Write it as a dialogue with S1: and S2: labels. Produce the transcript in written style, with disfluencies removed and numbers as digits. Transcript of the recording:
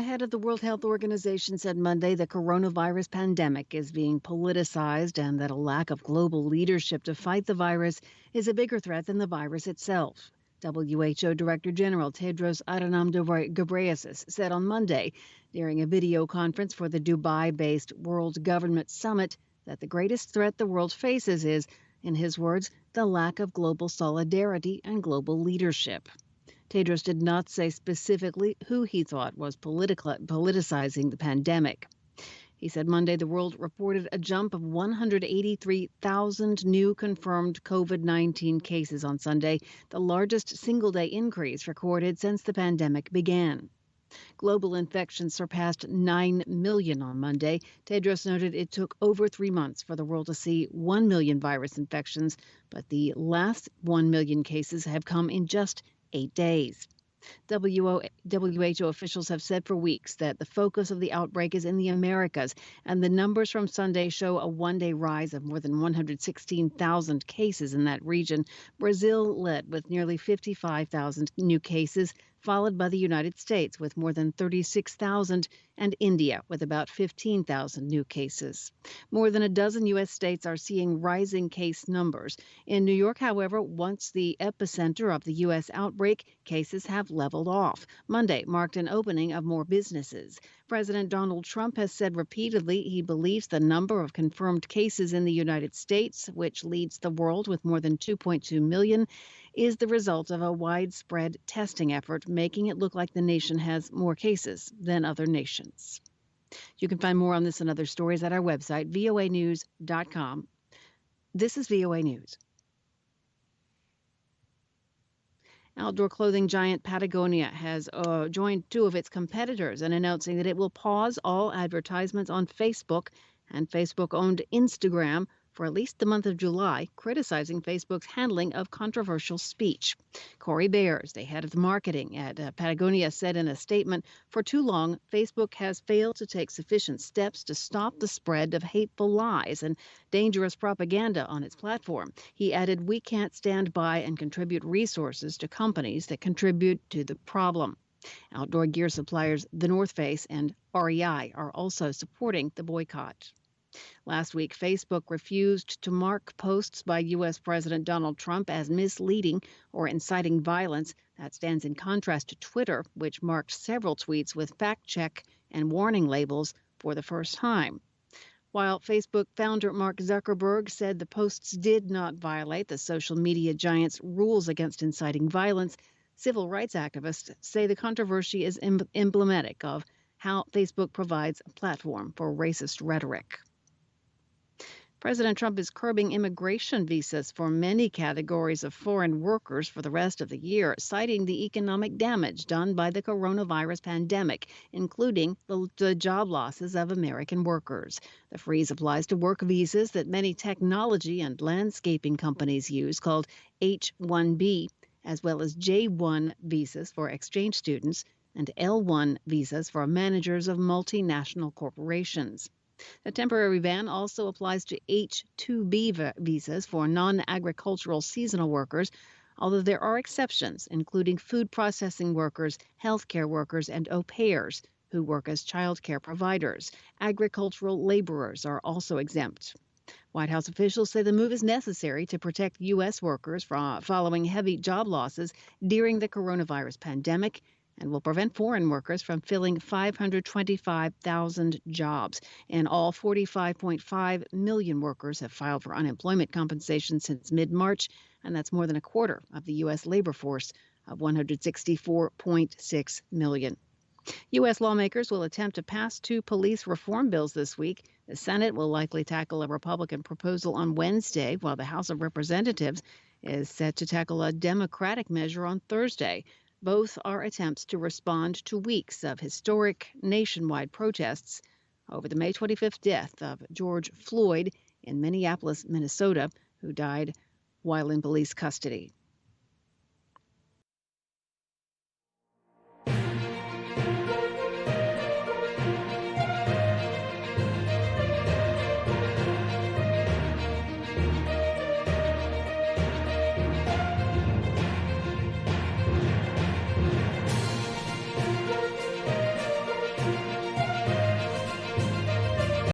S1: head of the World Health Organization said Monday the coronavirus pandemic is being politicized and that a lack of global leadership to fight the virus is a bigger threat than the virus itself. WHO Director General Tedros Adhanom Ghebreyesus said on Monday during a video conference for the Dubai-based World Government Summit that the greatest threat the world faces is, in his words, the lack of global solidarity and global leadership. Tedros did not say specifically who he thought was politicizing the pandemic. He said Monday the world reported a jump of 183,000 new confirmed COVID-19 cases on Sunday, the largest single-day increase recorded since the pandemic began. Global infections surpassed 9 million on Monday. Tedros noted it took over 3 months for the world to see 1 million virus infections, but the last 1 million cases have come in just 8 days. WHO officials have said for weeks that the focus of the outbreak is in the Americas, and the numbers from Sunday show a one-day rise of more than 116,000 cases in that region. Brazil led with nearly 55,000 new cases, followed by the United States with more than 36,000 and India with about 15,000 new cases. More than a dozen U.S. states are seeing rising case numbers. In New York, however, once the epicenter of the U.S. outbreak, cases have leveled off. Monday marked an opening of more businesses. President Donald Trump has said repeatedly he believes the number of confirmed cases in the United States, which leads the world with more than 2.2 million, is the result of a widespread testing effort, making it look like the nation has more cases than other nations. You can find more on this and other stories at our website, voanews.com. This is VOA News. Outdoor clothing giant Patagonia has joined two of its competitors in announcing that it will pause all advertisements on Facebook and Facebook-owned Instagram for at least the month of July, criticizing Facebook's handling of controversial speech. Corey Bayers, the head of marketing at Patagonia, said in a statement, "For too long, Facebook has failed to take sufficient steps to stop the spread of hateful lies and dangerous propaganda on its platform." He added, "We can't stand by and contribute resources to companies that contribute to the problem." Outdoor gear suppliers The North Face and REI are also supporting the boycott. Last week, Facebook refused to mark posts by U.S. President Donald Trump as misleading or inciting violence. That stands in contrast to Twitter, which marked several tweets with fact check and warning labels for the first time. While Facebook founder Mark Zuckerberg said the posts did not violate the social media giant's rules against inciting violence, civil rights activists say the controversy is emblematic of how Facebook provides a platform for racist rhetoric. President Trump is curbing immigration visas for many categories of foreign workers for the rest of the year, citing the economic damage done by the coronavirus pandemic, including the job losses of American workers. The freeze applies to work visas that many technology and landscaping companies use, called H-1B, as well as J-1 visas for exchange students and L-1 visas for managers of multinational corporations. The temporary ban also applies to H-2B visas for non-agricultural seasonal workers, although there are exceptions, including food processing workers, healthcare workers, and au pairs who work as child care providers. Agricultural laborers are also exempt. White House officials say the move is necessary to protect U.S. workers following heavy job losses during the coronavirus pandemic, and will prevent foreign workers from filling 525,000 jobs. In all, 45.5 million workers have filed for unemployment compensation since mid-March, and that's more than a quarter of the U.S. labor force of 164.6 million. U.S. lawmakers will attempt to pass two police reform bills this week. The Senate will likely tackle a Republican proposal on Wednesday, while the House of Representatives is set to tackle a Democratic measure on Thursday. Both are attempts to respond to weeks of historic nationwide protests over the May 25th death of George Floyd in Minneapolis, Minnesota, who died while in police custody.